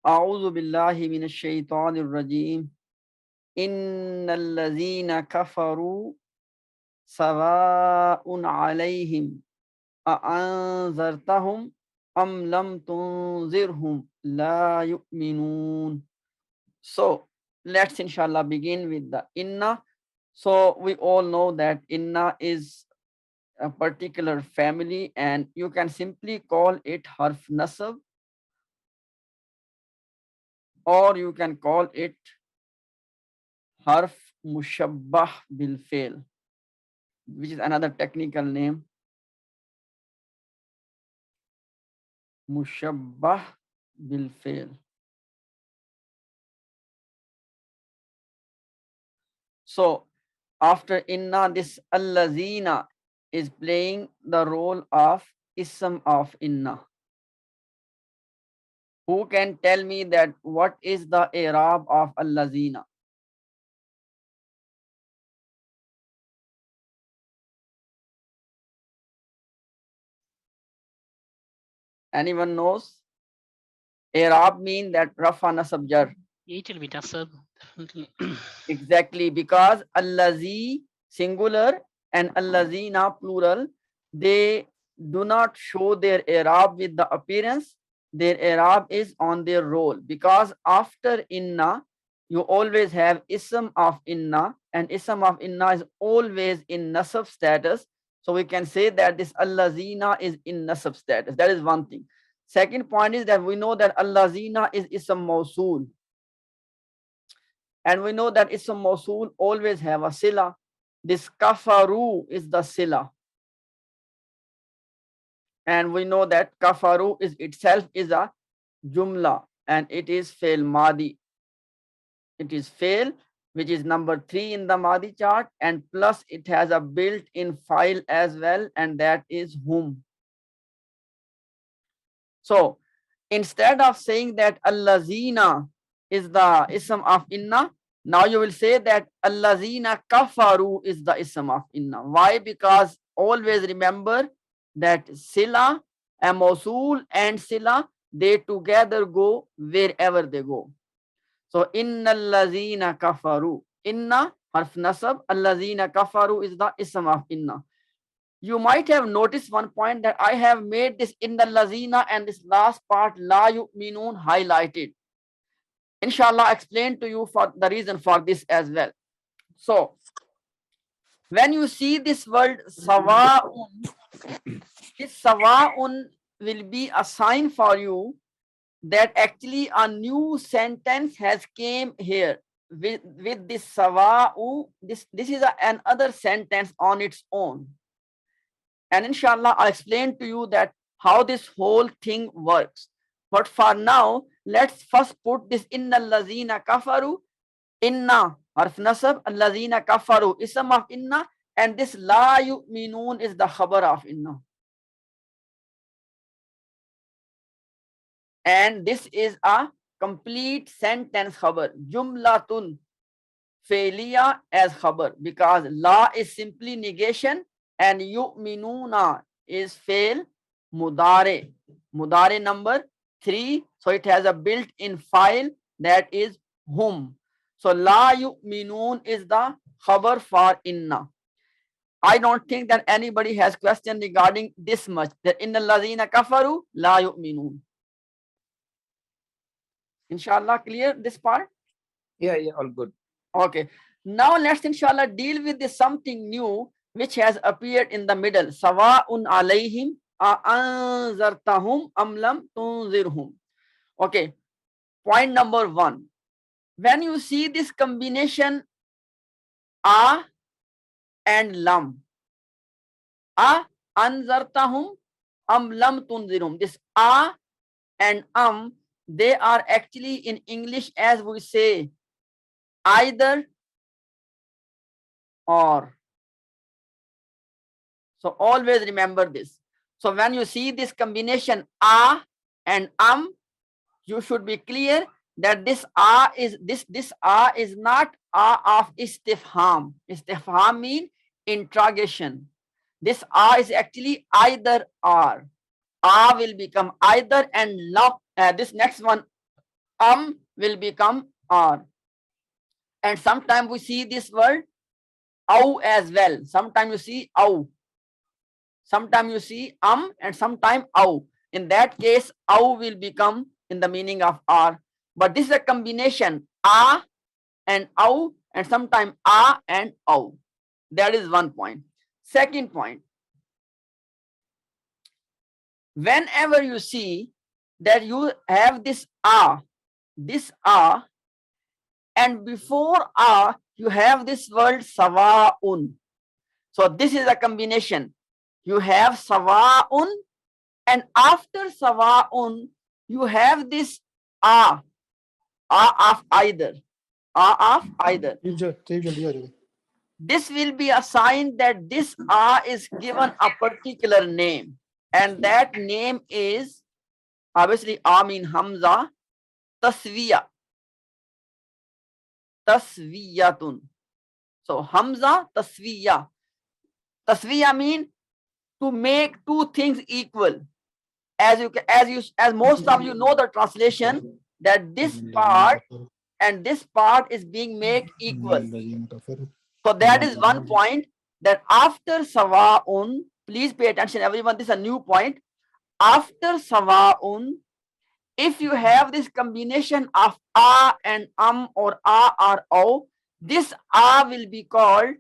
أعوذ بالله من الشيطان الرجيم إن الذين كفروا سواء عليهم أأنذرتهم أم لم تنذرهم لا يؤمنون. So let's inshallah begin with the inna. So we all know that inna is a particular family and you can simply call it harf nasab or you can call it harf mushabbah bil fail, which is another technical name, mushabbah bil fail. So after inna, this allazina is playing the role of ism of inna. Who can tell me that what is the i'rab of allazina? Anyone knows? I'rab mean that rafa nasab jar. It will be nasab. Exactly, because allazi singular and allazina plural, they do not show their i'rab with the appearance. Their i'rab is on their role, because after inna you always have ism of inna, and ism of inna is always in nasab status. So we can say that this allazina is in nasab status. That is one thing. Second point is that we know that allazina is ism mausul, and we know that ism mausul always have a sila. This kafaru is the sila. And we know that kafaru is itself is a jumla and it is fail madi. It is fail, which is number 3 in the madi chart, and plus it has a built-in file as well, and that is whom. So instead of saying that allazina is the ism of inna, now you will say that allazina kafaru is the ism of inna. Why? Because always remember that sila and mausul and sila, they together go wherever they go. So inna allazina kafaru. Inna harf nasab, allazina kafaru is the ism of inna. You might have noticed one point that I have made this in the lazina and this last part la yu'minun highlighted. Inshallah, I explain to you for the reason for this as well. So when you see this word sawa'un, this sawa'un will be a sign for you that actually a new sentence has came here with this sawa'u. This is another sentence on its own. And inshallah, I'll explain to you that how this whole thing works. But for now, let's first put this inna allazina kafaru, inna harf nasab, allazina kafaru ism of inna, and this la yu'minun is the khabar of inna. And this is a complete sentence khabar, jumlatun failure as khabar, because la is simply negation and yu'minuna is fail mudare. Mudare number 3. So it has a built-in file that is whom. So la yu'minun is the khabar for inna. I don't think that anybody has question regarding this much, that inna allazina kafaru la yu'minun. Inshallah, clear this part? Yeah, all good. Okay. Now let's inshallah deal with this something new which has appeared in the middle. Sawa'un alayhim a'anzartahum am lam tunzirhum. Okay. Point number 1. When you see this combination a and lam, a anzartahum am lam tunzirhum, this a and they are actually in English, as we say, either or. So always remember this. So when you see this combination a and you should be clear that this a is not a of istifham. Istifham means interrogation. This a is actually either or. A will become either, and lam, this next one will become are. And sometimes we see this word au as well. Sometimes you see au. Sometimes you see and sometimes au. In that case, au will become in the meaning of are. But this is a combination a and au, and sometimes a and au. That is one point. Second point, whenever you see that you have this a, and before a you have this word sawaun. So this is a combination. You have sawaun, and after sawaun you have this a of either. A of either. This will be a sign that this a is given a particular name, and that name is obviously a mean hamza, taswiya, taswiyatun. So hamza taswiya. Taswiya mean to make two things equal. As most of you know the translation, that this part and this part is being made equal. So that is one point, that after sawaun, please pay attention everyone, this is a new point. After sawaun, if you have this combination of a and or a or o, this a will be called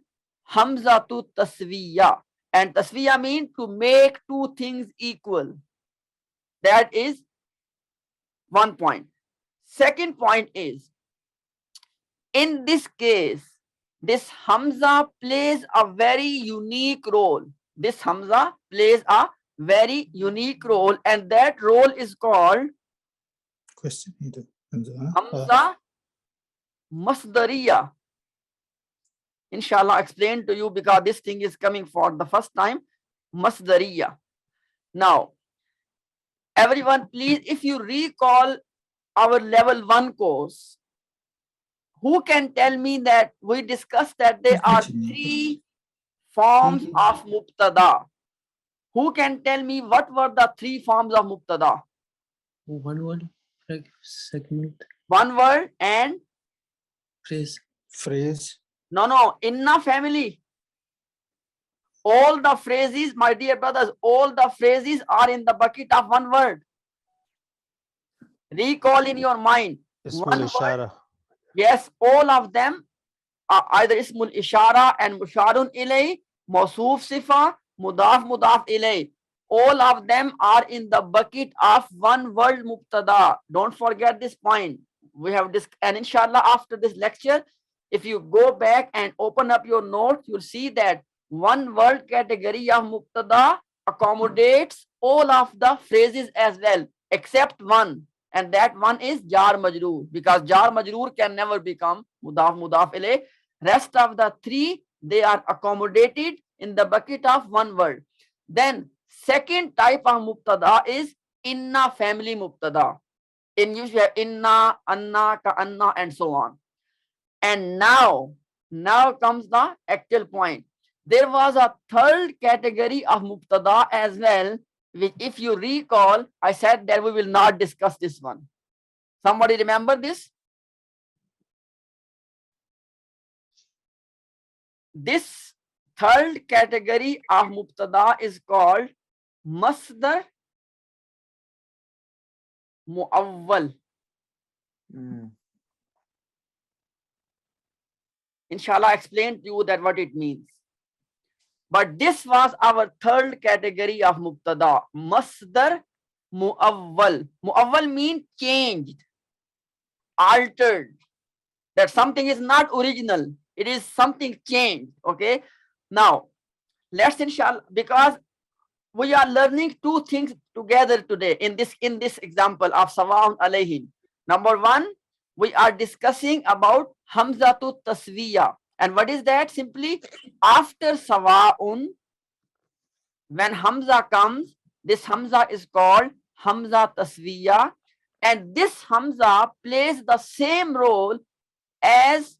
hamzatu taswiya. And taswiya means to make two things equal. That is one point. Second point is, in this case, this hamza plays a very unique role. This hamza plays a very unique role, and that role is called hamza masdariya. Inshallah, I'll explain to you because this thing is coming for the first time. Masdariya. Now, everyone, please, if you recall our level 1 course, who can tell me that we discussed that there are 3 forms of mubtada? Who can tell me what were the 3 forms of mubtada? One word, segment. One word and phrase. No, inna family. All the phrases, my dear brothers, all the phrases are in the bucket of one word. Recall in your mind. One word. Yes, all of them are either ismul ishara and musharun ilay, mawsoof sifa, mudaf ilay. All of them are in the bucket of one word mubtada. Don't forget this point. We have this, and inshallah after this lecture, if you go back and open up your notes, you'll see that one word category of mubtada accommodates all of the phrases as well, except one. And that one is jar majroor, because jar majroor can never become mudaf ilay. Rest of the 3, they are accommodated in the bucket of one word. Then second type of mubtada is inna family mubtada. In which we have inna, anna, ka anna, and so on. And now comes the actual point. There was a third category of mubtada as well, which if you recall, I said that we will not discuss this one. Somebody remember this? This third category of mubtada is called masdar muawwal. Inshallah, I explain to you that what it means. But this was our third category of mubtada, masdar muawwal. Muawwal means changed, altered. That something is not original, it is something changed. Okay, now let's inshallah, because we are learning 2 things together today in this example of sawaun alayhim. Number 1, we are discussing about hamzatu taswiya. And what is that? Simply after sawaun, when hamza comes, this hamza is called hamza taswiya, and this hamza plays the same role as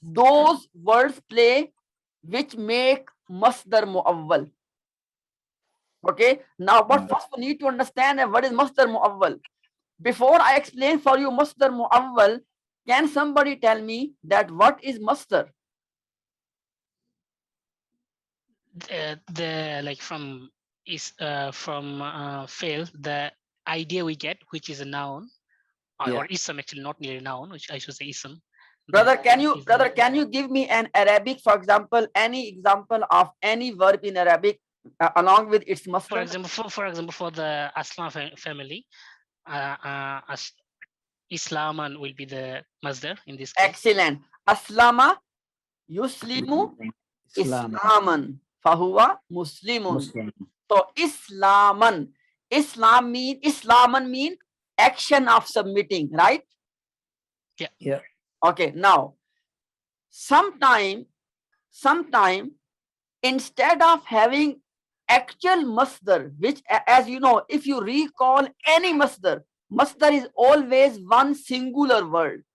those words play which make masdar muawwal. Okay, now but first we need to understand what is masdar muawwal. Before I explain for you masdar muawwal, can somebody tell me that what is masdar? The like from fail, the idea we get, which is a noun, or ism, actually not nearly noun, which I should say ism. Brother, that can you is the- can you give me an Arabic, for example, any example of any verb in Arabic along with its for masdar? example, for the Aslam family, as Islaman will be the masdar in this case. Excellent. Aslama yuslimu Islam. islaman fahuwa muslimun. Muslim. So Islaman, Islaman mean action of submitting, right? Yeah. Okay, now sometime instead of having actual masdar, which as you know, if you recall any masdar is always one singular word.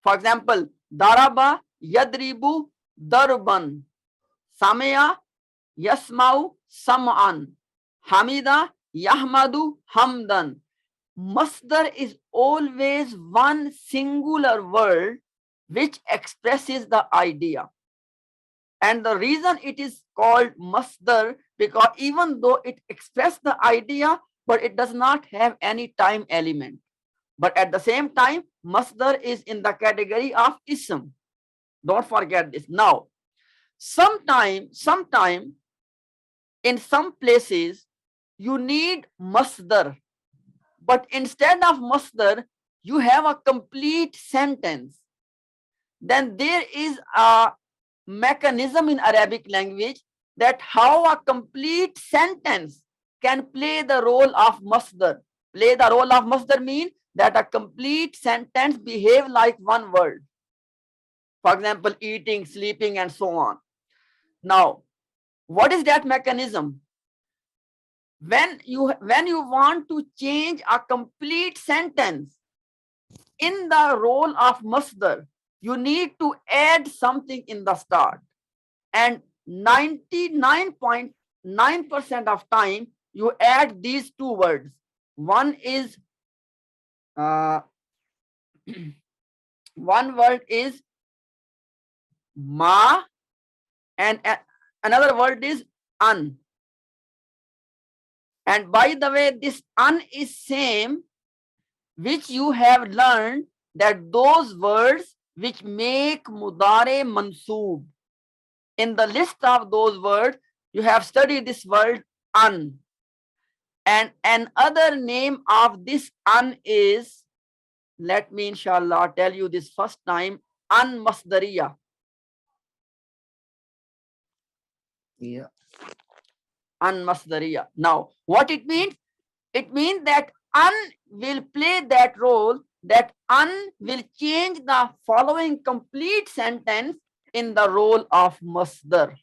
For example, daraba yadribu darban, samaya yasmau sam'an, hamida yahmadu hamdan. Masdar is always one singular word which expresses the idea. And the reason it is called masdar, because even though it expresses the idea, but it does not have any time element. But at the same time, masdar is in the category of ism. Don't forget this. Now, sometime in some places, you need masdar. But instead of masdar, you have a complete sentence. Then there is a mechanism in Arabic language that how a complete sentence can play the role of masdar. Play the role of masdar mean that a complete sentence behave like one word. For example, eating, sleeping, and so on. Now, what is that mechanism? When you want to change a complete sentence in the role of masdar, you need to add something in the start. And 99.9% of time, you add these two words. One is, one word is ma, and another word is an. And by the way, this an is same which you have learned that those words which make mudare mansoob. In the list of those words, you have studied this word an. And another name of this an is, let me inshallah tell you this first time, an masdariya. Yeah. An masdariya. Now, what it means? It means that an will play that role, that an will change the following complete sentence in the role of masdar.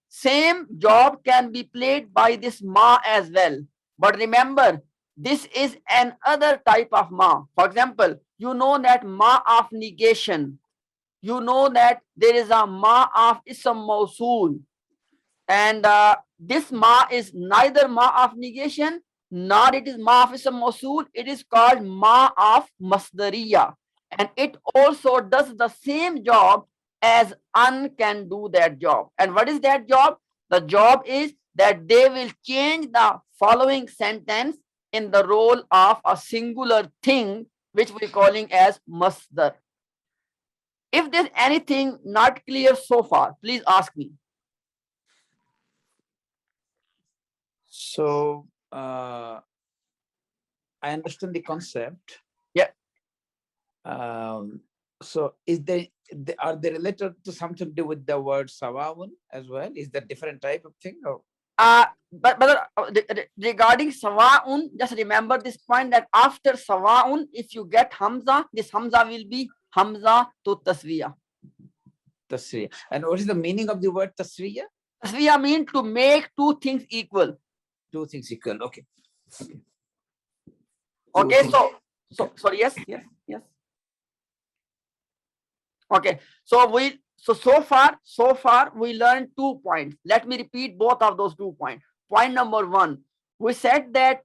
Same job can be played by this ma as well. But remember, this is another type of ma. For example, you know that ma of negation. You know that there is a ma of ism mausul. And this ma is neither ma of negation, nor it is ma of ism mausul. It is called ma of masdariya. And it also does the same job as an can do that job. And what is that job? The job is that they will change the following sentence in the role of a singular thing, which we're calling as masdar. If there's anything not clear so far, please ask me. So I understand the concept. Yeah. So are they related to something to do with the word sawawun as well? Is that different type of thing? Or But regarding sawa'un, just remember this point that after sawa'un, if you get hamza, this hamza will be hamza to taswiya. tasriya? And what is the meaning of the word tasriya? Taswiya means to make two things equal. Two things equal. Okay. Okay, Two so sorry, yes. Okay, so far we learned 2 points. Let me repeat both of those 2 points. Point number 1, we said that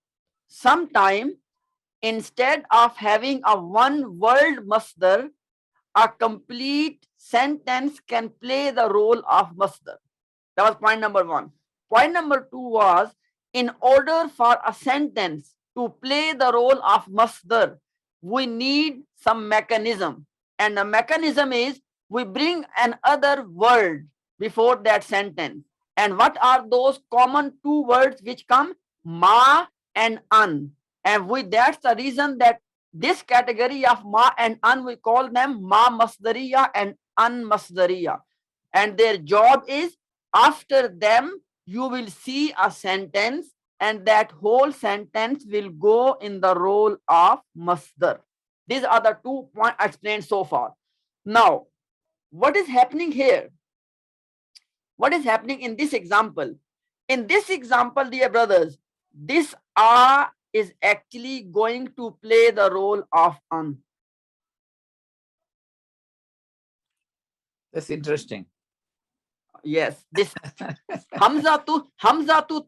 sometime instead of having a one word masdar, a complete sentence can play the role of masdar. That was point number one. Point number two was, in order for a sentence to play the role of masdar, we need some mechanism. And the mechanism is we bring another word before that sentence. And what are those common two words which come? Ma and an. And that's the reason that this category of ma and an, we call them ma masdariya and an masdariya. And their job is, after them, you will see a sentence, and that whole sentence will go in the role of masdar. These are the 2 points explained so far. Now, what is happening here? What is happening in this example? In this example, dear brothers, this a is actually going to play the role of an. That's interesting. Yes, this Hamzatu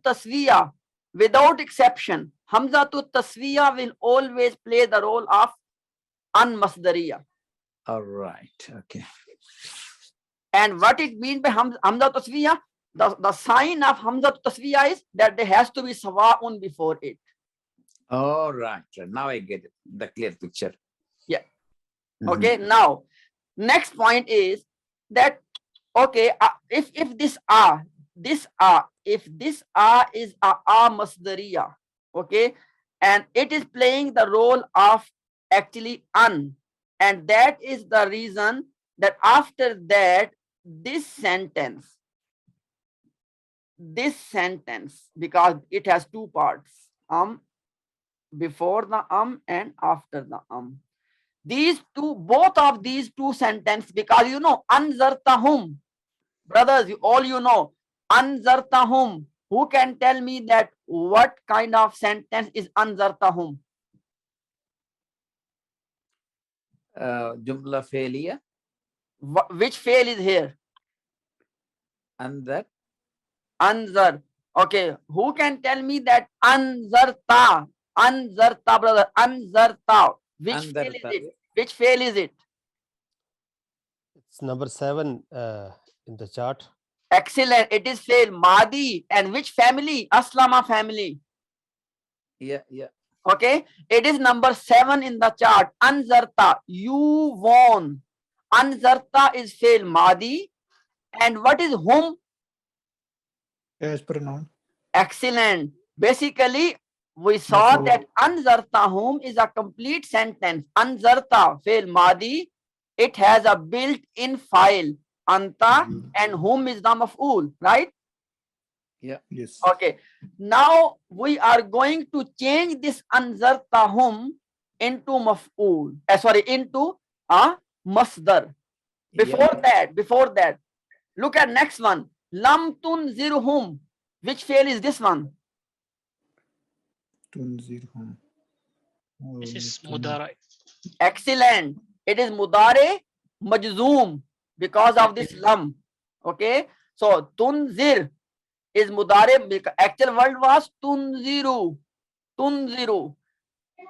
taswiya, without exception, Hamzatu taswiya will always play the role of an masdariya. All right. Okay. And what it means by Hamzatu taswiya, the sign of Hamzatu taswiya is that there has to be sawa'un before it. All right. Now I get it. The clear picture. Yeah. Mhm. Okay. Now, next point is that, okay, if this is a masdariya, okay, and it is playing the role of actually an, and that is the reason that after that this sentence, because it has two parts, before the and after the these two, both of these two sentences, because you know anzartahum, brothers, all you know anzartahum. Who can tell me that what kind of sentence is anzartahum? Jumla failure Which fail is here? and that Anzar. Okay, who can tell me that anzarta, brother, anzarta? Which fail is Anzarta. it? Which fail is it? It's number 7 in the chart. Excellent. It is fail Madi. And which family? Aslama family. Yeah, yeah. Okay. It is number 7 in the chart. Anzarta. You won. Anzarta is fail Madi. And what is whom? As pronoun. Excellent. Basically, we saw that anzarta whom is a complete sentence. Anzarta fail Madi. It has a built-in file. Anta and whom is the maf'ul, right? Yes. Okay. Now we are going to change this anzartahum into maf'ul. Into a masdar. Before that, look at next one. Lam tunzirhum. Which fail is this one? Tunzirhum. This is mudara. Excellent. It is mudare majzoom because of this lam. Okay. So tunzir is mudare. Actual word was tunziru.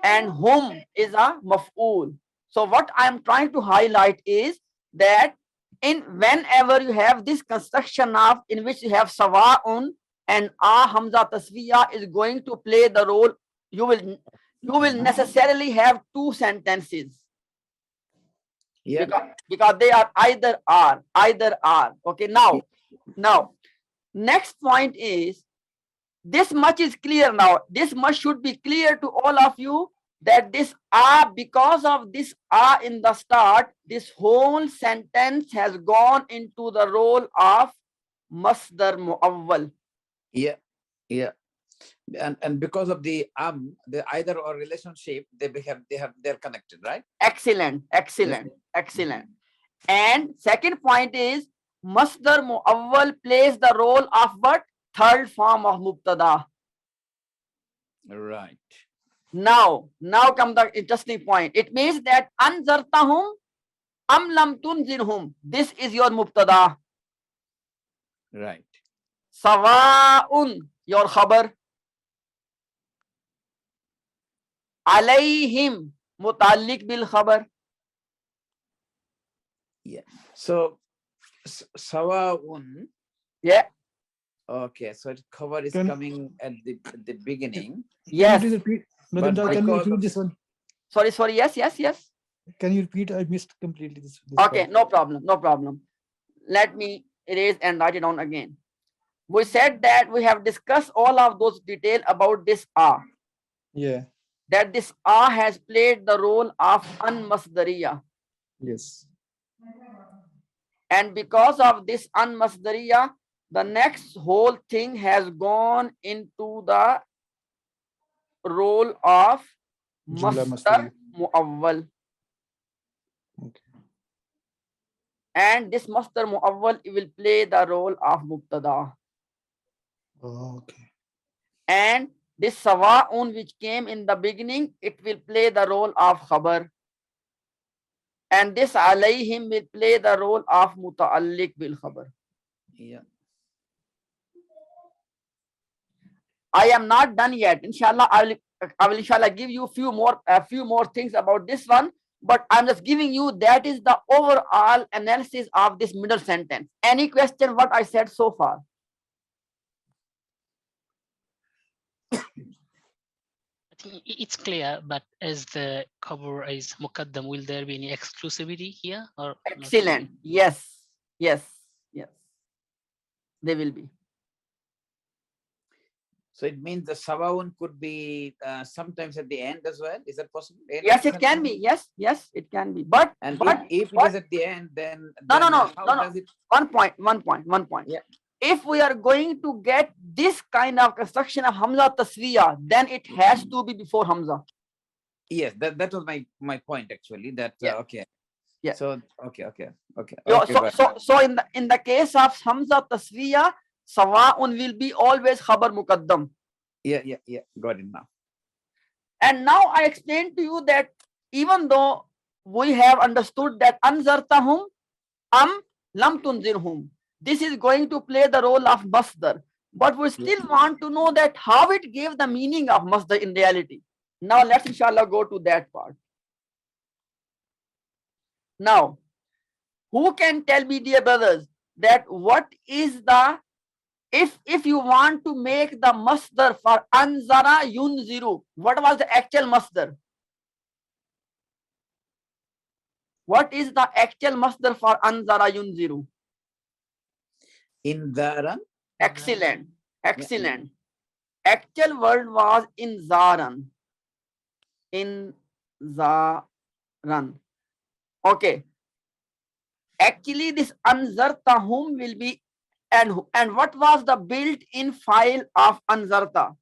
And hum is a maf'ul. So what I am trying to highlight is that whenever you have this construction of in which you have sawa'un and hamza taswiya is going to play the role, you will necessarily have two sentences. Yeah. Because they are either are. Okay, now next point is, this much is clear now. This much should be clear to all of you, that this because of this in the start, this whole sentence has gone into the role of masdar muawwal. Yeah, yeah. And because of the either or relationship, they're connected, right? Excellent. And second point is, masdar muawwal plays the role of what? Third form of mubtada. Right. Now come the interesting point. It means that anzartahum am lam tunzirhum. This is your mubtada. Right. Sawa'un, your khabar. alayhim mutalik bil khabar. So sawaun. Yeah. Okay, so cover is Can- coming at the beginning. Yes. Can you repeat? But Madam, can you because repeat of- this one? Sorry. Yes. Can you repeat? I missed completely this. Okay, part. no problem. Let me erase and write it down again. We said that we have discussed all of those details about this R. Yeah. That this R has played the role of unmasdariya. Yes. And because of this unmasdariya, the next whole thing has gone into the role of Jumla masdar masdari. muawwal. Okay. And this masdar muawwal will play the role of mubtada. Oh, okay. And this sawa'un which came in the beginning, it will play the role of khabar. And this alayhim will play the role of muta'alliq bil khabar. Yeah. I am not done yet. Inshallah, I will inshallah give you a few more things about this one, but I'm just giving you that is the overall analysis of this middle sentence. Any question what I said so far? I think it's clear, but as the cover is muqaddam, will there be any exclusivity here or not? Excellent. Yes. They will be. So it means the sawaun could be sometimes at the end as well. Is that possible? End of Yes, the it can sentence? be. Yes, it can be. But And if it but is at the end, then No, how does it? one point. Yeah. If we are going to get this kind of construction of Hamza Taswiya, then it has to be before Hamza. Yes, that was my point actually. That Yeah. okay. Yeah. So okay. So in the case of Hamza Taswiya, Sawa'un will be always Khabar Muqaddam. Yeah. Got it now. And now I explained to you that even though we have understood that Anzartahum lam tunzirhum, this is going to play the role of masdar, but we still want to know that how it gave the meaning of masdar in reality. Now let's inshallah go to that part. Now, who can tell me, dear brothers, that what is the, if you want to make the masdar for anzara yunziru, what was the actual masdar? What is the actual masdar for anzara yunziru? In Dharan. Excellent. Actual word was inzaran. Inzaran. Okay. Actually, this anzartahum will be and what was the built-in file of anzarta?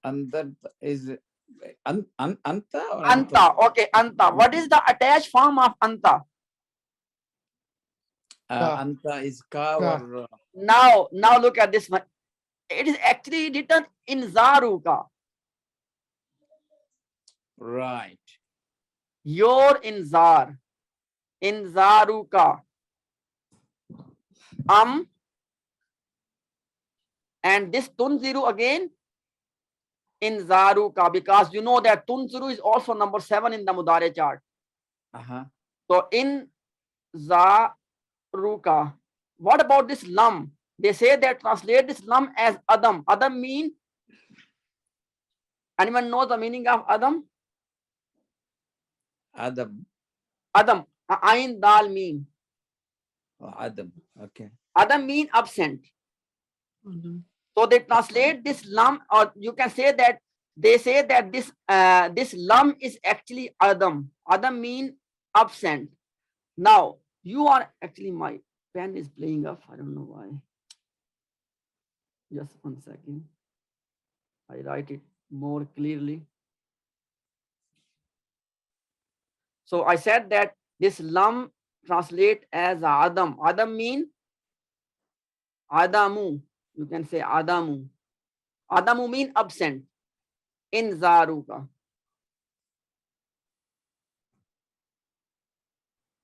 Andar is anta or Anta. Okay, anta. What is the attached form of anta? Anta is ka Ka. or Now look at this one. It is actually written in zaruka. right. Your inzar. Inzaruka. And this tunziru again. Inzaruka, because you know that tunziru is also number 7 in the Mudare chart. So in Zaruka. What about this lam? They say that translate this lam as Adam. Adam mean, anyone know the meaning of Adam? Adam. Adam. Ain dal mean. Oh, Adam. Okay. Adam mean absent. So they translate this lam, or you can say that they say that this this lam is actually Adam. Adam mean absent. Now you are actually, my pen is playing up. I don't know why. Just 1 second. I write it more clearly. So I said that this lam translate as Adam. Adam mean Adamu. You can say Adamu. Adamu mean absent. In Zaruka.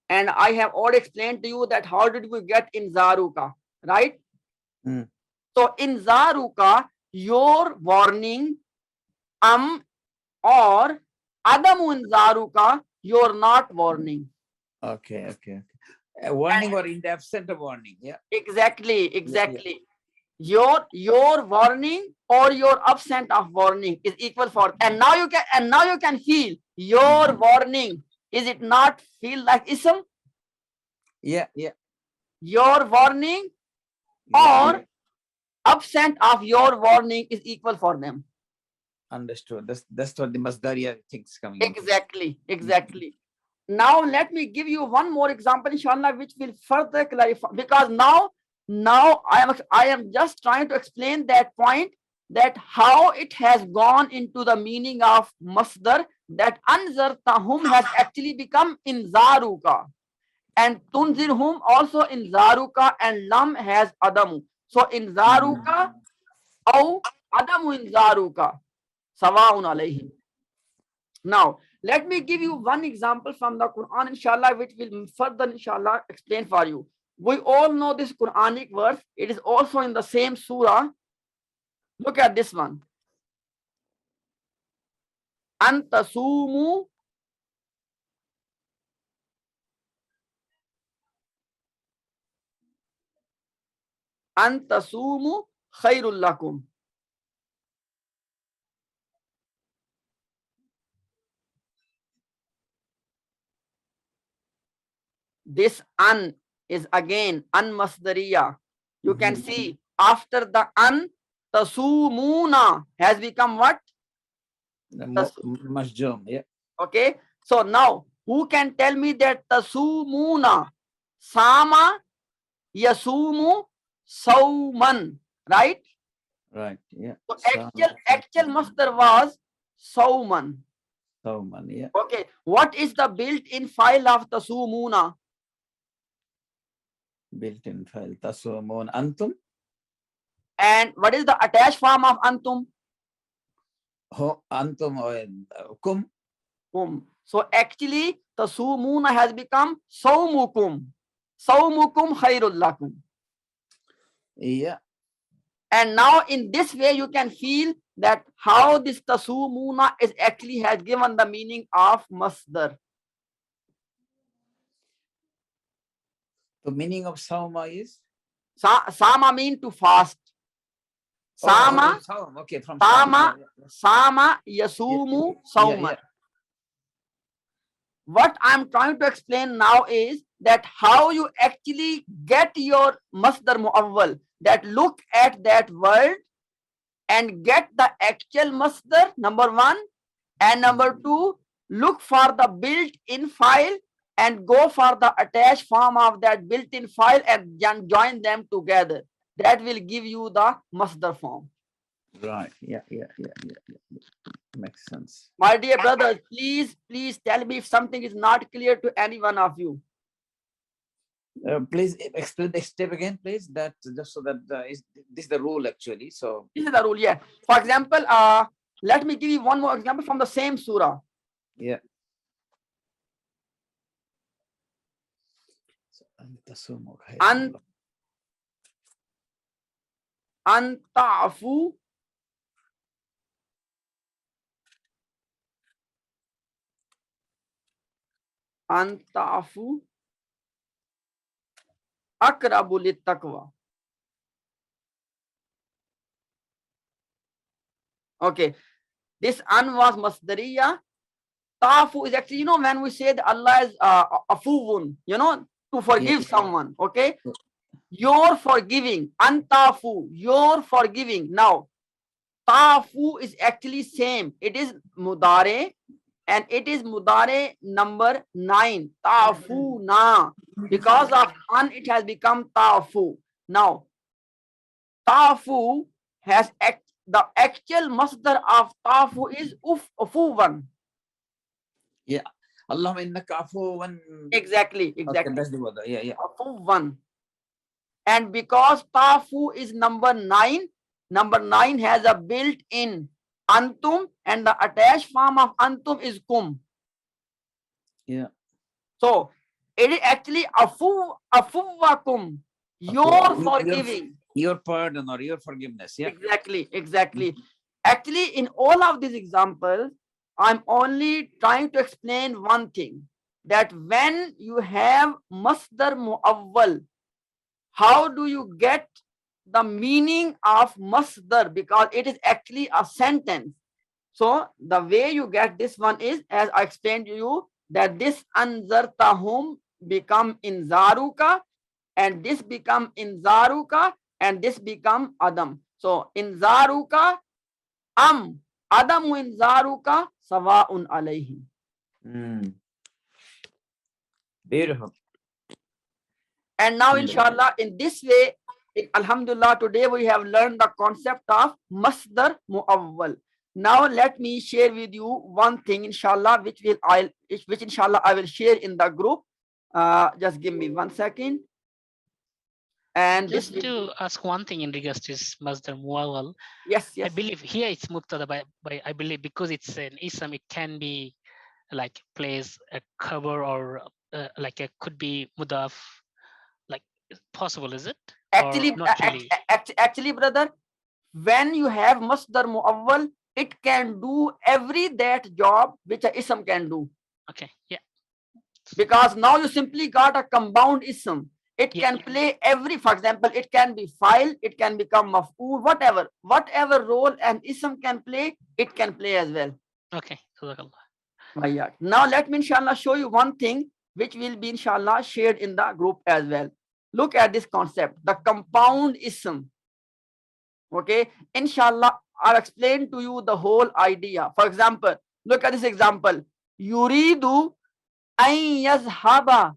And I have already explained to you that how did we get in Zaruka, right? Mm. So in Zaruka, your warning or adamu inzaruka, your not warning. Okay, okay, okay. A warning or in the absent of warning. Yeah. Exactly. Your warning or your absent of warning is equal for, and now you can feel your warning. Is it not feel like ism? Yeah, yeah. Your warning Yeah, or yeah. absent of your warning is equal for them. Understood. That's what the Masdariya things coming into. Exactly. Now let me give you one more example, inshallah, which will further clarify, because now I am just trying to explain that point, that how it has gone into the meaning of masdar, that anzartahum has actually become inzaruka, and tunzirhum also inzaruka, and lam has adamu. So inzaruka or adamu inzaruka sawaun alayhim. Now, let me give you one example from the Quran, inshallah, which will further, inshallah, explain for you. We all know this Quranic verse. It is also in the same surah. Look at this one. Antasumu khairul lakum. This an is again an masdariya. You can see after the an, tasumuna has become what? Masjum. Yeah. Okay. So now, who can tell me that tasumuna, sama, yasumu, sauman, right? Right. Yeah. So actual masdar was sauman. Sauman. Yeah. Okay. What is the built-in file of tasumuna? Built-in file. Tasumun antum. And what is the attached form of antum? Ho antum kum. Kum. So actually, tasumuna has become saumukum. Saumukum khairul lakum. Yeah. And now in this way, you can feel that how this tasumuna is actually has given the meaning of masdar. The meaning of sauma is? Sama mean to fast. Sama, saum. Okay, from sama, saum. Yeah, sama, yasumu, sauman. yeah. What I'm trying to explain now is that how you actually get your masdar muawwal, that look at that word and get the actual masdar, number one, and number two, look for the built-in file and go for the attached form of that built-in file and join them together. That will give you the masdar form. Right. Yeah. Makes sense. My dear brothers, please tell me if something is not clear to any one of you. Please explain the step again, please. That just so that this is the rule actually. So This is the rule, yeah. For example, let me give you one more example from the same surah. yeah. Antafu akrabu littaqwa. Okay, this an was masdariya. Tafu is actually, when we say that Allah is afuun, to forgive someone. Okay, you're forgiving. Antafu, you're forgiving. Now, tafu is actually same. It is mudare, and it is mudare number 9. Tafu na. Because of an, it has become tafu. Now, tafu has the actual masdar of tafu is ufuwan. Yeah. Allahumma innaka afuwan. Exactly. Okay, that's the word. Yeah. Afuwan. And because tafu is number 9, number 9 has a built-in antum, and the attached form of antum is kum. Yeah. So it is actually afuwakum, your forgiving. Your pardon or your forgiveness. Yeah. Exactly. Actually, in all of these examples, I'm only trying to explain one thing, that when you have masdar muawwal, how do you get the meaning of masdar? Because it is actually a sentence. So the way you get this one is, as I explained to you, that this anzartahum become inzaruka, and this become inzaruka, and this become adam. So inzaruka adamu inzaruka sawaun alayhi. Beautiful. And now, Alhamdulillah. inshallah, in this way, alhamdulillah, today we have learned the concept of masdar muawwal. Now let me share with you one thing, inshallah, which inshallah I will share in the group. Just give me 1 second. And this Just to ask one thing in regards to this Masdar Muawwal, yes, I yes. believe here it's Mubtada by I believe because it's an ism, it can be like plays a cover or like a could be mudaf, like possible, is it? Actually, Or not really? actually, brother, when you have masdar muawwal, it can do every that job which a ism can do. Okay, yeah. Because now you simply got a compound ism. It Yeah, can play every, for example, it can be file, it can become maf'ul, whatever role an ism can play, it can play as well. Okay, Jazakallah. Yeah. Now let me inshallah show you one thing which will be inshallah shared in the group as well. Look at this concept, the compound ism. Okay, inshallah, I'll explain to you the whole idea. For example, look at this example. Yuridu an yazhaba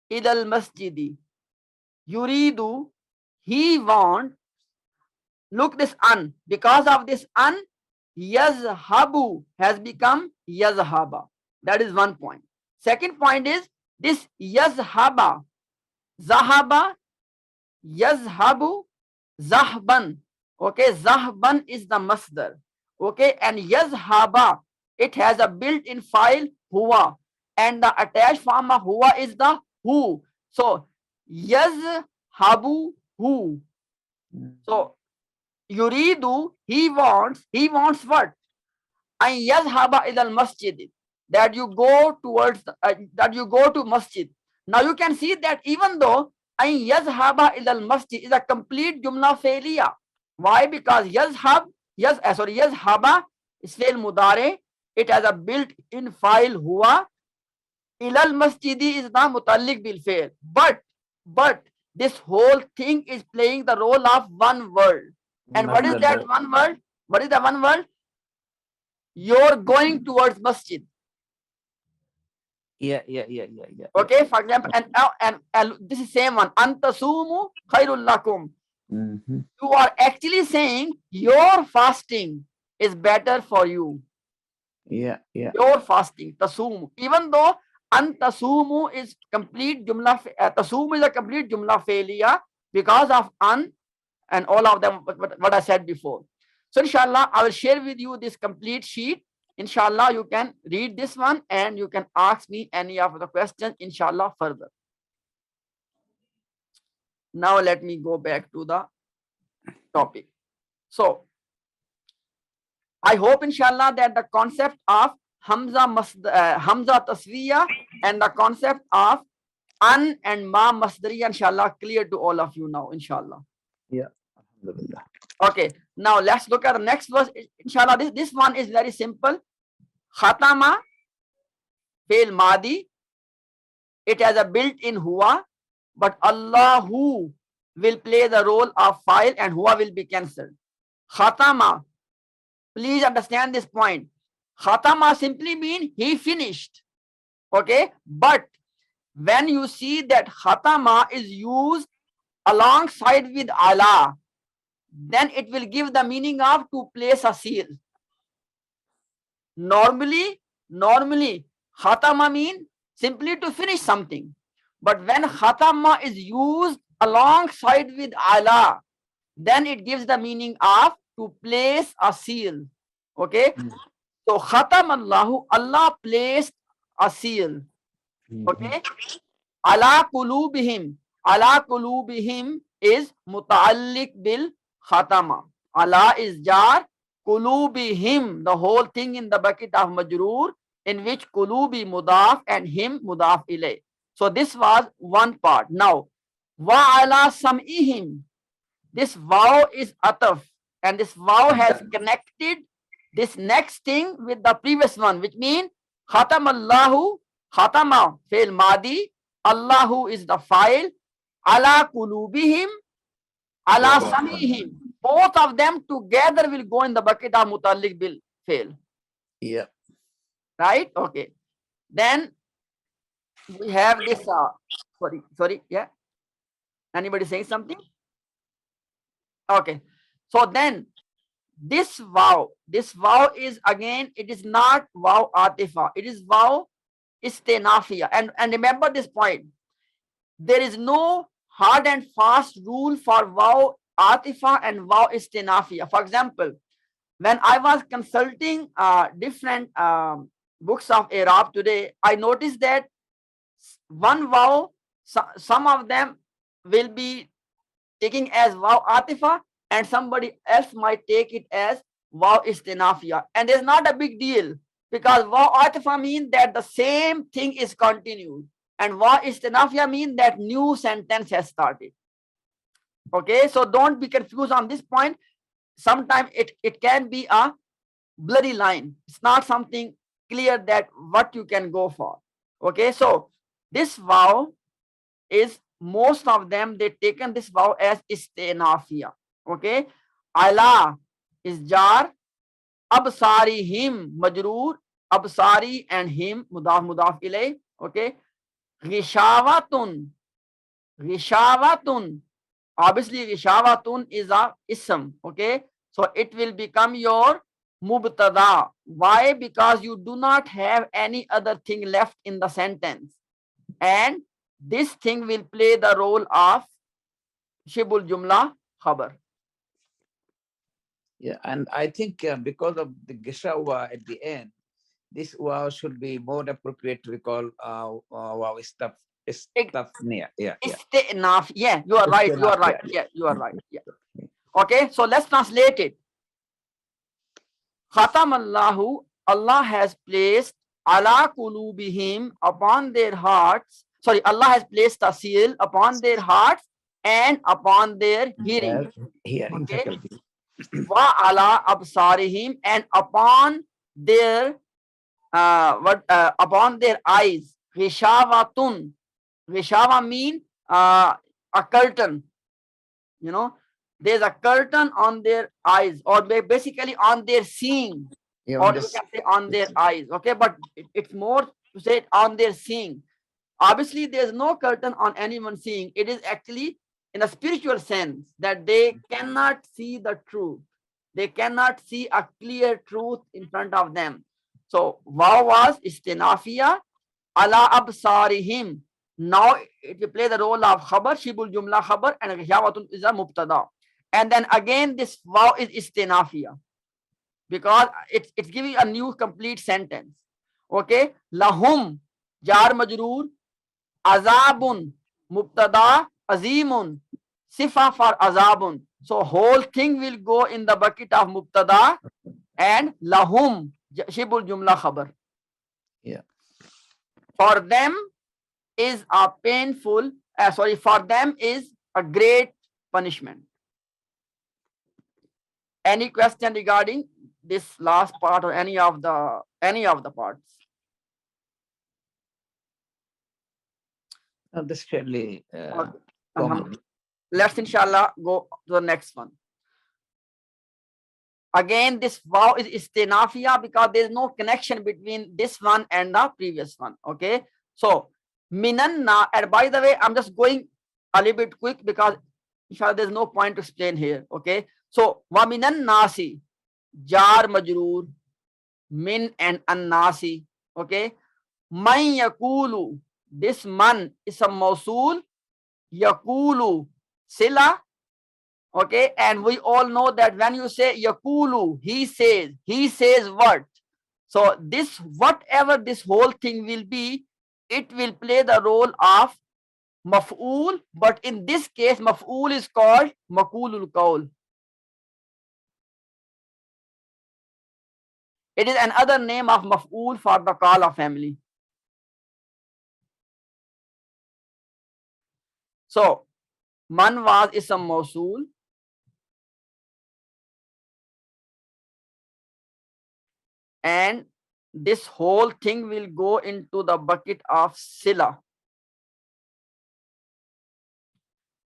idal masjidi. Yuridu, he want. Look this an. Because of this an, yazhabu has become yazhaba. That is one point. Second point is this yazhaba, zahaba, yazhabu, zahban. Okay, zahban is the masdar. Okay, and yazhaba, it has a built-in file huwa, and the attached form of huwa is the who. So yazhabu who. So yuridu, he wants what? An yazhaba ila al-masjid, that you go towards that you go to masjid. Now you can see that even though an yazhaba ila al-masjid is a complete jumla failure. Why? Because yazhaba is fail mudare. It has a built-in file huwa. Ila al-masjidi is the mutalliq bil fail. But this whole thing is playing the role of one word. And what is that one word? What is the one word? You're going towards masjid. Yeah. Okay, for example, and this is same one. Antasumu khairul lakum. You are actually saying your fasting is better for you. Yeah. Your fasting, tasumu. Even though antasumu is complete jumla, tasumu is a complete jumla failure because of an and all of them, what I said before. So inshallah, I will share with you this complete sheet. Inshallah, you can read this one and you can ask me any of the questions, inshallah, further. Now let me go back to the topic. So I hope inshallah that the concept of Hamza taswiya and the concept of an and ma masdariya inshallah clear to all of you now, inshallah. Alhamdulillah. Okay, now let's look at the next verse. Inshallah, this one is very simple. Khatama, fail madi. It has a built-in huwa, but Allahu will play the role of file and huwa will be cancelled. Khatama, please understand this point. Khatama simply means he finished. Okay, but when you see that khatama is used alongside with ala, then it will give the meaning of to place a seal. Normally, khatama means simply to finish something. But when khatama is used alongside with ala, then it gives the meaning of to place a seal. Okay? So khatam Allahu, Allah placed a seal. Okay? Ala qulubihim. Ala qulubihim is muta'alliq bil khatama. Allah is jar kulubihim, the whole thing in the bucket of majroor, in which kulubi mudaf and him mudaf ilay. So this was one part. Now, wa ala sam'ihim, this vow is ataf, and this vow has connected this next thing with the previous one, which means khatam Allahu, khatama fail madi, Allahu is the file, ala kulubihim, ala samihim. Both of them together will go in the bucket of mutalliq bil fail. Yeah. Right? Okay. Then we have this. Sorry. Yeah. Anybody saying something? Okay. So then this vow is again, it is not vow atifa, it is vow istinafiya. And remember this point. There is no hard and fast rule for vow atifa and vow istinafiya. For example, when I was consulting different books of Arab today, I noticed that one vow, some of them will be taking as vow atifa, and somebody else might take it as vow istinafiya. And it's not a big deal, because vow atifa means that the same thing is continued, and vow istinafiya means that new sentence has started. Okay, so don't be confused on this point. Sometimes it can be a blurry line. It's not something clear that what you can go for. Okay, so this vow is, most of them, they taken this vow as istinafiya. Okay, ala is jar, absari him majroor, absari and him mudaf ilay. Okay, ghishavatun, obviously ghishavatun is a ism. Okay, so it will become your mubtada. Why? Because you do not have any other thing left in the sentence, and this thing will play the role of shibul jumla khabar. Yeah, and I think because of the gishawa at the end, this wow should be more appropriate to be called wow istafniya. Yeah. Istinaf. Yeah, you are right. You are right. Yeah, you are right. Yeah. Okay, so let's translate it. Khatam Allahu, Allah has placed ala kulubihim, upon their hearts. Sorry, Allah has placed a seal upon their hearts and upon their hearing. Hearing Okay. faculty. Wa ala absarihim, and upon their upon their eyes. Ghishavatun. Ghishawa mean a curtain. You know, there's a curtain on their eyes, or basically on their seeing, Yeah, or on you this- can say on their eyes. Okay, but it's more to say on their seeing. Obviously, there's no curtain on anyone seeing. It is actually in a spiritual sense that they cannot see the truth. They cannot see a clear truth in front of them. So vow was istinafiya, ala absarihim. Now it will play the role of khabar, shibul jumla khabar, and ghishavatun is a mubtada. And then again this vow is istinafiya, because it's giving a new complete sentence. Okay, lahum jar majroor, azabun mubtada, azimun sifa for azabun. So whole thing will go in the bucket of mubtada, and lahum shibul jumla khabar. Yeah. For them is a painful, for them is a great punishment. Any question regarding this last part or any of the parts? This fairly Okay. common. Let's inshallah go to the next one. Again, this vow is istinafiya because there is no connection between this one and the previous one. Okay, so minanna, and by the way, I'm just going a little bit quick because inshallah there's no point to explain here. Okay, so wa minan nasi, jar majroor, min and an-nasi. Okay, man yakulu, this man is a mausul, yakulu sila. Okay, and we all know that when you say yakulu, he says what? So this, whatever this whole thing will be, it will play the role of maf'ul, but in this case maf'ul is called makulul qawl. It is another name of maf'ul for the qala family. So man was ism mawsool. And this whole thing will go into the bucket of sila.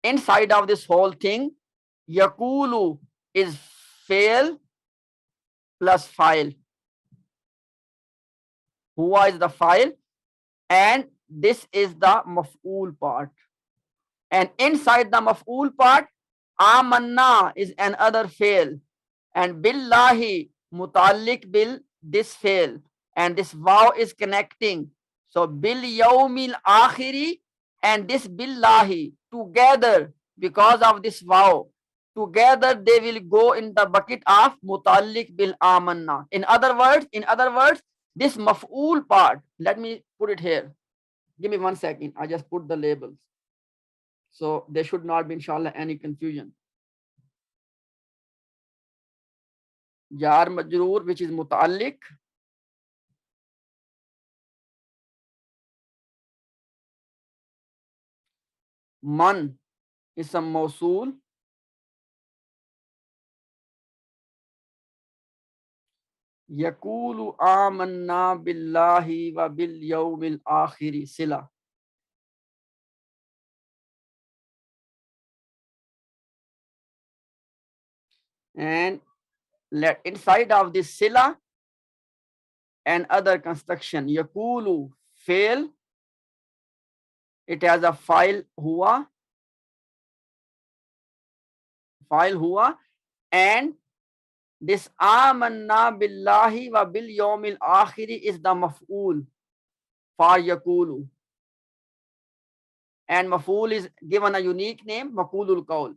Inside of this whole thing, yakulu is fail plus file. Huwa is the file, and this is the maf'ul part. And inside the maf'ul part, amanna is another fail, and billahi mutallik bil this fail, and this waw is connecting. So bil yawmil akhiri and this billahi together, because of this waw, together they will go in the bucket of mutallik bil amanna. In other words, this maf'ul part, let me put it here. Give me 1 second. I just put the labels. So there should not be, inshallah, any confusion. Jar majroor, which is muta'alliq. Man is a mawsool. Yakulu amanna billahi wa bil yawmil akhiri sila. And let inside of this sila and other construction, yakulu fail. It has a file huwa, and this amanna billahi wa bil yawmil akhiri is the maf'ul for yakulu. And maf'ul is given a unique name, maf'ulul qawl.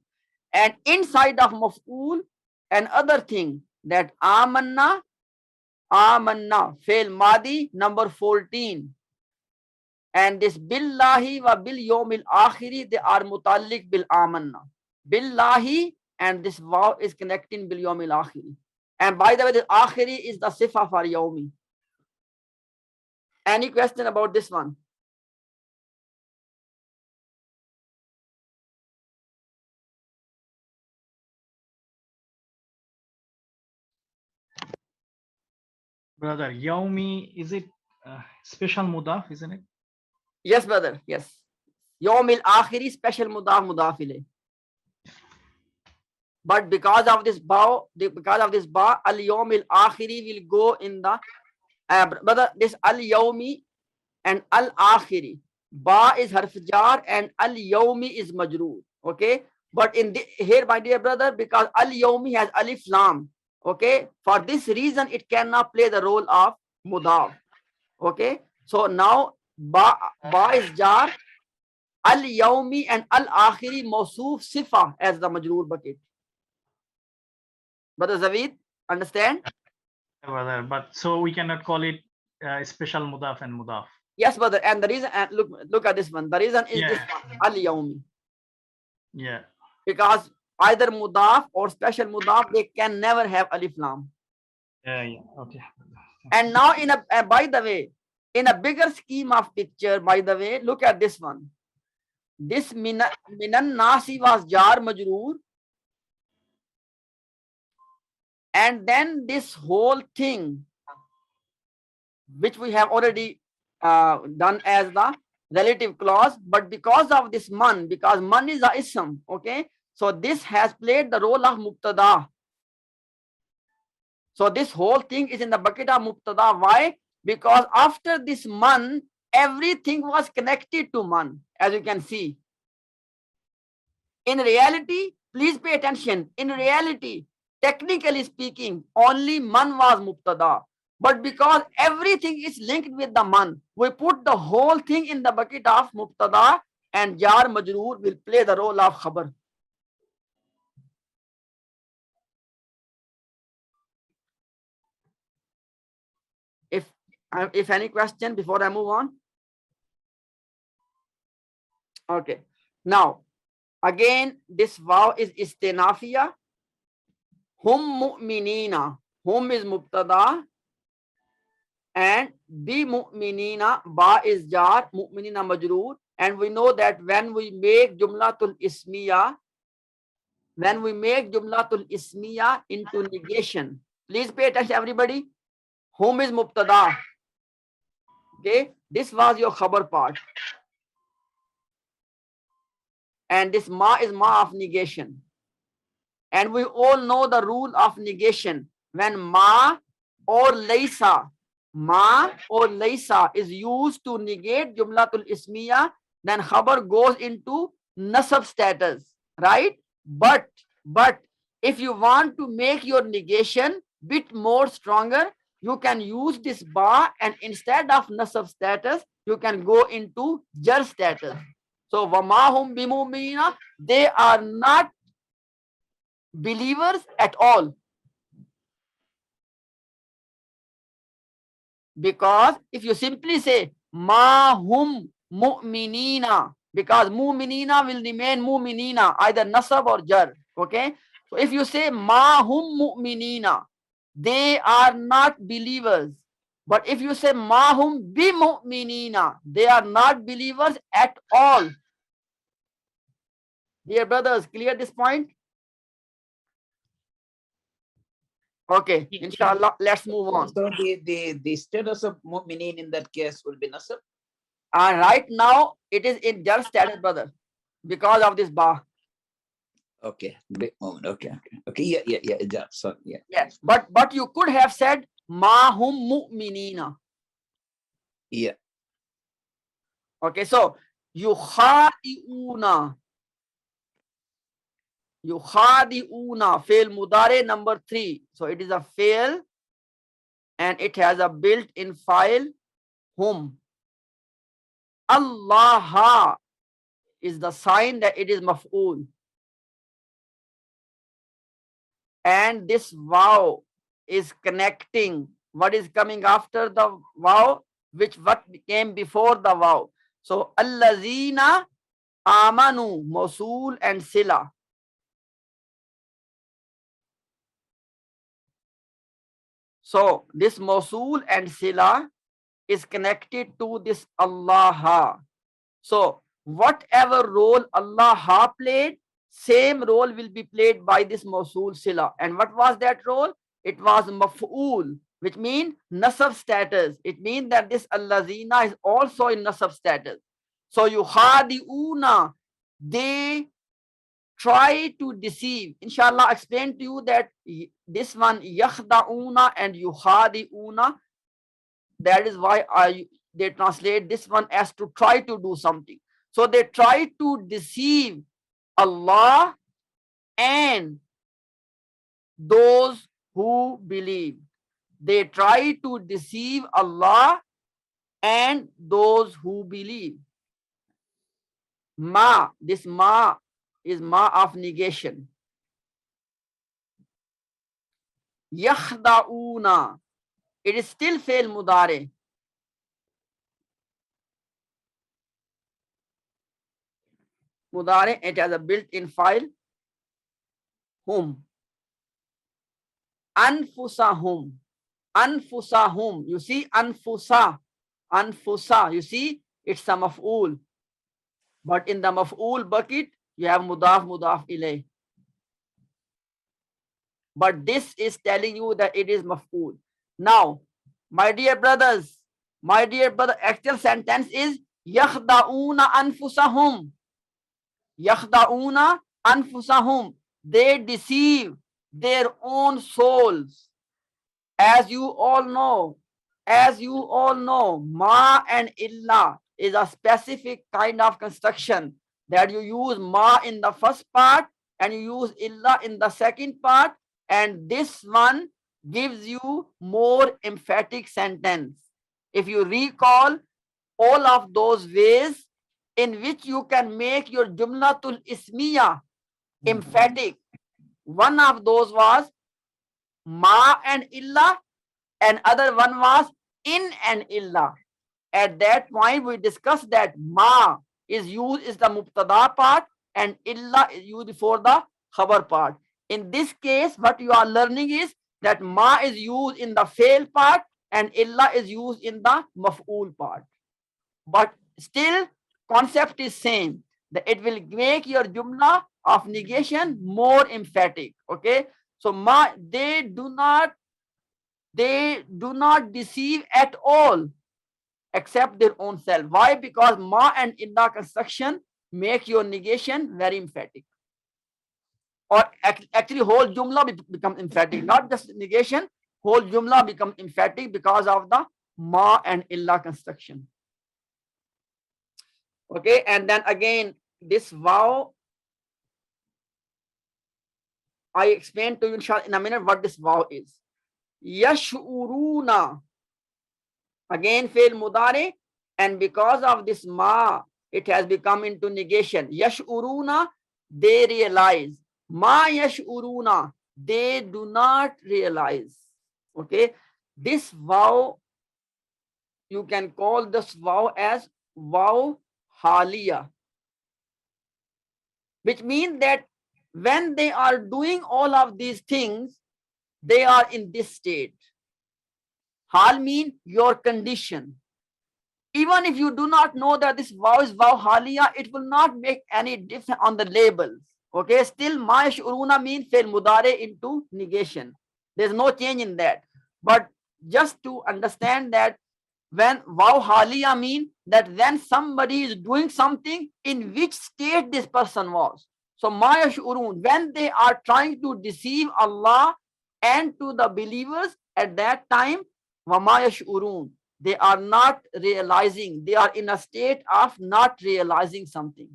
And inside of maf'ul, another thing, that amanna, fail madi number 14. And this billahi wa bil yawmil akhiri, they are mutallik bil amanna. Billahi, and this waw is connecting bil yawmil akhiri. And by the way, the akhiri is the sifa for yawmi. Any question about this one? Brother, Yaumi, is it special mudaf, isn't it? Yes, brother. Yes. Yawmil akhiri, special mudaf ilayh. But because of this ba, al yawmil akhiri will go in the brother, this al yawmi and al akhiri. Ba is harf jar and al yawmi is majroor. Okay. But in here, my dear brother, because al yawmi has alif lam. Okay. For this reason, it cannot play the role of mudaf. Okay. So now ba is jar, al yawmi and al akhiri mawsoof sifa as the majroor bucket. Brother Zaveed, understand? Brother, but so we cannot call it special mudaf and mudaf. Yes, brother. And the reason, look at this one. The reason is this one, al yawmi. Yeah. Because either mudaf or special mudaf, they can never have alif lam. Yeah. Okay. And now by the way, in a bigger scheme of picture, by the way, look at this one. This minan nasi was jar majroor. And then this whole thing, which we have already done as the relative clause, but because of this man, because man is a ism, okay? So this has played the role of mubtada. So this whole thing is in the bucket of mubtada. Why? Because after this man, everything was connected to man, as you can see. In reality, please pay attention. In reality, technically speaking, only man was mubtada. But because everything is linked with the man, we put the whole thing in the bucket of mubtada, and jar majroor will play the role of khabar. If any question before I move on. Okay. Now, again, this waw is istinafiya. Hum mu'minina. Hum is mubtada and bi mu'minina, ba is jar, mu'minina majroor. And we know that when we make jumlatul ismiya, into negation, please pay attention everybody. Whom is mubtada? Okay, this was your khabar part. And this ma is ma of negation. And we all know the rule of negation. When ma or laysa is used to negate jumlatul ismiya, then khabar goes into nasab status, right? But if you want to make your negation bit more stronger, you can use this ba, and instead of nasab status, you can go into jar status. So wamahum bimu'minina, they are not believers at all. Because if you simply say ma hum mu'minina, because mu'minina will remain mu'minina, either nasab or jar. Okay, so if you say ma hum mu'minina, they are not believers. But if you say ma hum bi mu'minina, they are not believers at all. Dear brothers, clear this point? Okay, Yeah. inshallah, let's move on. So the status of mu'minin in that case will be nasab. And right now it is in jar status, brother, because of this ba. Okay, big moment. Okay. Yeah. Ijab. Sorry. Yeah. Yes, but you could have said ma hum mu'minina. Yeah. Okay, so yukhadi'una, fail mudare number 3. So it is a fail and it has a built-in file hum. Allah is the sign that it is maf'ul. And this wow is connecting what is coming after the wow, what came before the wow. So allazina amanu, mawsul and sila. So this mawsul and sila is connected to this Allah. So whatever role Allah played, same role will be played by this mawsul sila. And what was that role? It was maf'ul, which means nasab status. It means that this allazina is also in nasab status. So yukhadi'una, they try to deceive. Inshallah, explain to you that this one yakhda'una and yukhadi'una, that is why they translate this one as to try to do something. So they try to deceive Allah and those who believe. They try to deceive Allah and those who believe. Ma, this ma is ma of negation. Yakhda'una, it is still fail mudare. Mudare, it has a built-in file hum. Anfusahum, you see anfusa, you see it's a maf'ul. But in the maf'ul bucket, you have mudaf ilay. But this is telling you that it is maf'ul. Now, my dear brother, actual sentence is yakhda'una anfusahum. Yakhda'una anfusahum. They deceive their own souls. As you all know, ma and illa is a specific kind of construction that you use ma in the first part and you use illa in the second part, and this one gives you more emphatic sentence. If you recall all of those ways in which you can make your jumlatul ismiya emphatic, one of those was ma and illa, and other one was in and illa. At that point, we discussed that ma is used is the mubtada part and illa is used for the khabar part. In this case, what you are learning is that ma is used in the fail part and illa is used in the maf'ul part. But still, concept is same. That it will make your jumla of negation more emphatic. Okay. So they do not deceive at all except their own self. Why? Because ma and illa construction make your negation very emphatic. Or actually whole jumla become emphatic, not just negation, whole jumla become emphatic because of the ma and illa construction. Okay, and then again, this vow, I explain to you in a minute what this vow is. Yash'uruna, again fail mudare, and because of this ma, it has become into negation. Yash'uruna, they realize. Ma yash'uruna, they do not realize. Okay, this vow, you can call this vow as vow haliya, which means that when they are doing all of these things, they are in this state. Hal means your condition. Even if you do not know that this vow is vow haliya, it will not make any difference on the labels. Okay, still ma yash'uruna means fail mudare into negation. There's no change in that. But just to understand that when vow haliya mean that when somebody is doing something in which state this person was. So ma yash'urun, when they are trying to deceive Allah and to the believers at that time, wa ma yash'urun, they are not realizing, they are in a state of not realizing something.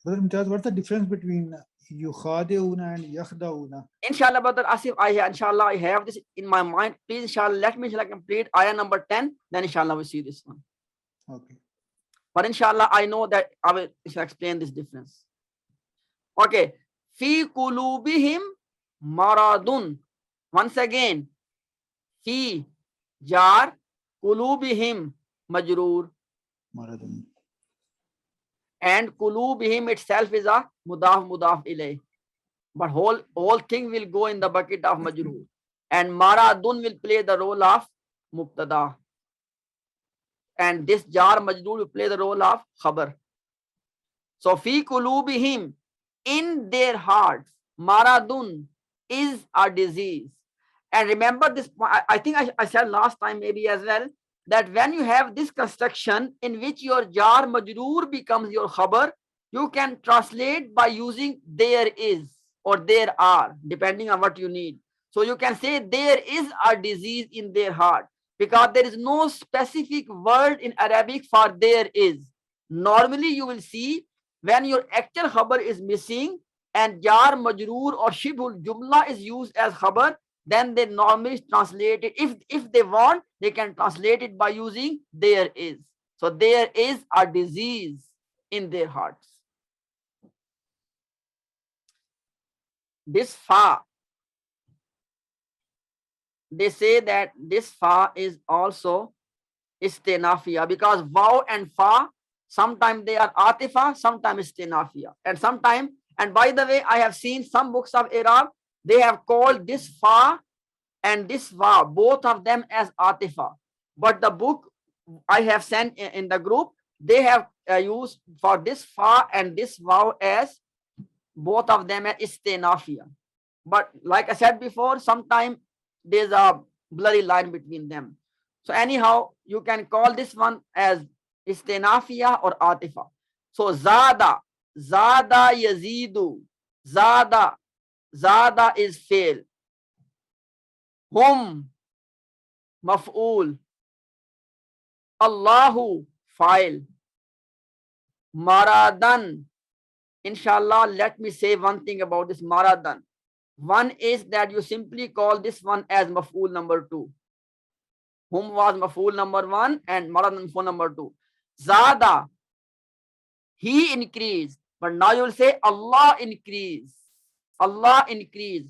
Brother Imtiaz, what's the difference between yukhadi'una and yakhda'una? Inshallah, Brother Asif, I have this in my mind. Please, inshallah, let me complete ayah number 10. Then, inshallah, we'll see this one. Okay. But, inshallah, I know that I will explain this difference. Okay. Fi kulubihim maradun. Once again, fi jar kulubihim majroor. Maradun. And kulubihim itself is a mudaf ilayh. But whole thing will go in the bucket of majroor. And maradun will play the role of mubtada. And this jar majroor will play the role of khabar. So fi kulubihim, in their hearts, maradun is a disease. And remember this, I think I said last time maybe as well, that when you have this construction in which your jar majroor becomes your khabar, you can translate by using there is or there are, depending on what you need. So you can say there is a disease in their heart, because there is no specific word in Arabic for there is. Normally you will see when your actual khabar is missing and jar majroor or shibhul jumla is used as khabar, then they normally translate it. If they want, they can translate it by using there is. So there is a disease in their hearts. This fa, they say that this fa is also istinafiya, because vaw and fa, sometimes they are atifa, sometimes istinafiya, and sometimes, and by the way, I have seen some books of Arab, they have called this fa and this va, both of them as atifa. But the book I have sent in the group, they have used for this fa and this vav as both of them as istinafiya. But like I said before, sometimes there's a blurry line between them. So anyhow, you can call this one as istinafiya or atifa. So zada yazidu, zada is fail. Hum maf'ul, Allahu fa'il, maradan. Inshallah, let me say one thing about this maradan. One is that you simply call this one as maf'ul number 2. Hum was maf'ul number 1 and maradan maf'ul number 2. Zada, he increased, but now you will say Allah increased. Allah increased.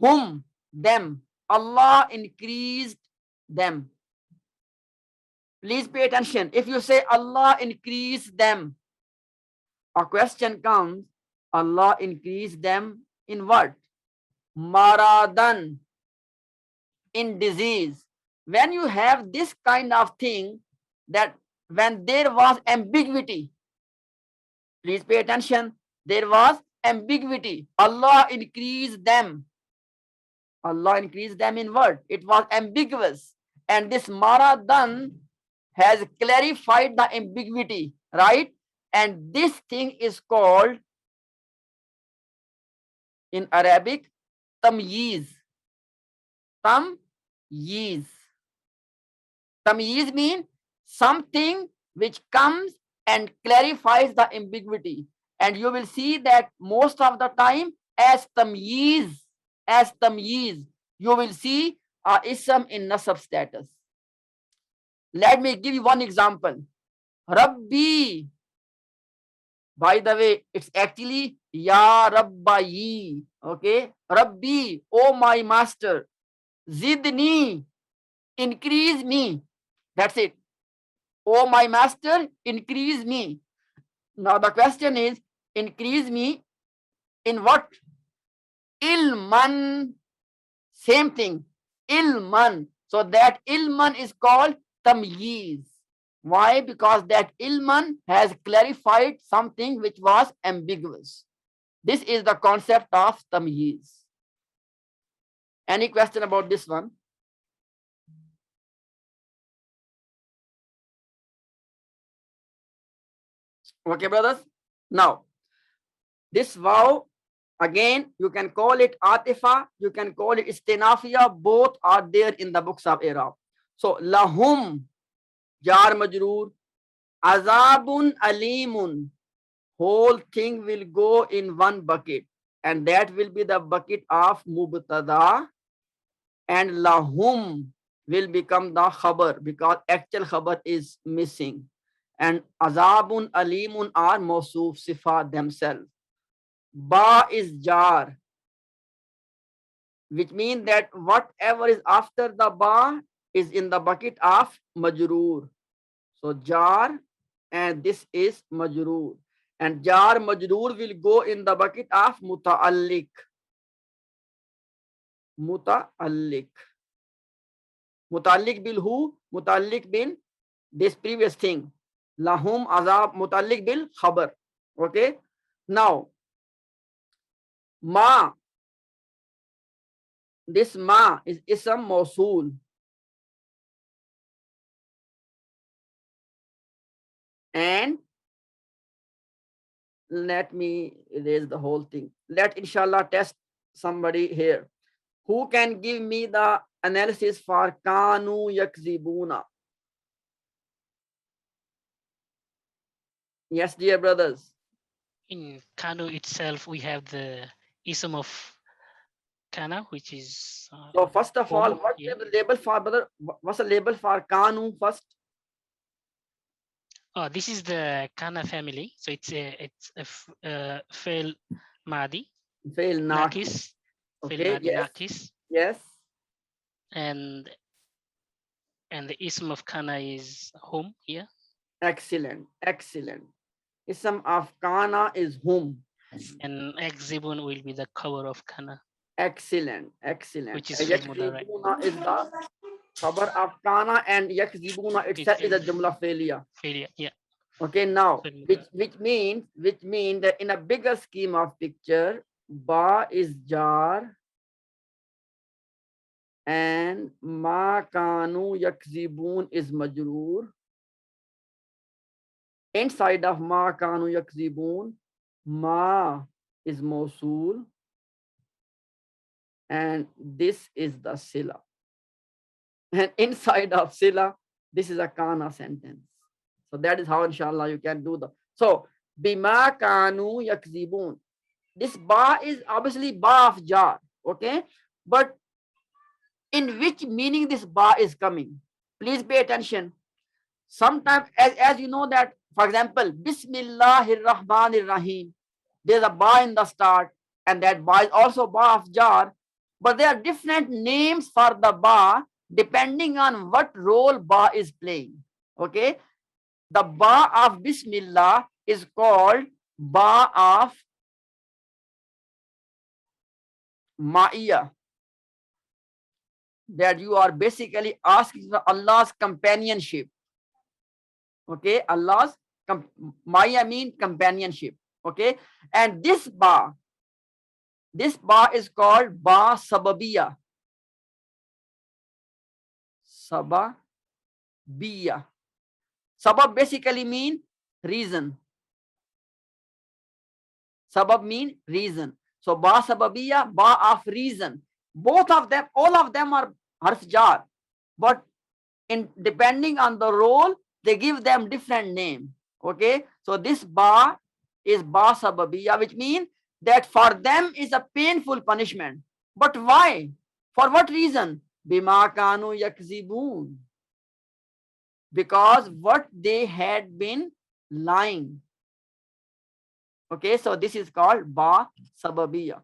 Hum, them. Allah increased them. Please pay attention. If you say Allah increased them, a question comes Allah increased them in what? Maradan, in disease. When you have this kind of thing, that when there was ambiguity, please pay attention, there was ambiguity. Allah increased them. Allah increased them in what? It was ambiguous. And this Maradan has clarified the ambiguity, right? And this thing is called in Arabic tamyiz. Tamyiz. Tamyiz means something which comes and clarifies the ambiguity. And you will see that most of the time as tamyiz, you will see ism in nasab status. Let me give you one example. Rabbi. By the way, it's actually Ya Rabbayi. Okay. Rabbi, oh my master. Zidni, increase me. That's it. Oh my master, increase me. Now the question is, increase me in what? Ilman. Same thing. Ilman. So that ilman is called tamyiz. Why? Because that ilman has clarified something which was ambiguous. This is the concept of tamyiz. Any question about this one? Okay, brothers. Now, this vow, again, you can call it atifa, you can call it istinafiya, both are there in the books of Arab. So, lahum, jar majroor, azabun alimun, whole thing will go in one bucket, and that will be the bucket of mubtada, and lahum will become the khabar because actual khabar is missing. And azabun alimun are mawsuf sifa themselves. Ba is jar, which means that whatever is after the ba is in the bucket of majroor. So jar, and this is majroor. And jar majroor will go in the bucket of muta'alliq. Muta'alliq. Muta'alliq bil who? Muta'alliq bil this previous thing. Lahum azab muta'alliq bil khabar. Okay. Now, ma. This ma is ism mawsool. And let me erase the whole thing. Let inshallah test somebody here. Who can give me the analysis for kanu yakzibuna? Yes, dear brothers. In Kanu itself, we have the ism of Kana, which is So first of all, home, what's yeah. the label for brother? What's the label for kanu first? This is the Kana family. So it's a fail Madi, Fail not. Nakis, fail Okay, Madi yes, Nakis, yes. and the ism of Kana is home here. Excellent, excellent. Ism of kana is whom. And Exibun will be the cover of Kana, Excellent, excellent. which is fi'l mudari. Yakzibuna is the khabar of kana, and yakzibuna itself is a jumla failure. Failure, yeah. Okay, now Fi'l which means that in a bigger scheme of picture, ba is jar and ma kanu yakzibun is majroor. Inside of ma kanu yakzibun, ma is mawsool, and this is the sila. And inside of sila, this is a kana sentence. So that is how inshallah you can do the. So bima kanu yakzibun. This ba is obviously ba of jar, okay? But in which meaning this ba is coming? Please pay attention. Sometimes, as you know that, for example, Bismillahir Rahmanir Rahim, there's a ba in the start, and that ba is also ba of jar, but there are different names for the ba depending on what role ba is playing. Okay, the ba of Bismillah is called ba of Ma'iyah, that you are basically asking for Allah's companionship. Okay, Allah's Ma'iyah mean companionship. Okay, and this ba is called ba sababiyah. Sababiyah. Sabab basically mean reason. Sabab mean reason. So ba sababiyah, ba of reason. Both of them, all of them are harf jar, but in depending on the role, they give them different name. Okay, so this ba is ba sababiyah, which means that for them is a painful punishment. But why? For what reason? Bima kanu yakzibun. Because what they had been lying. Okay, so this is called ba sababiyah.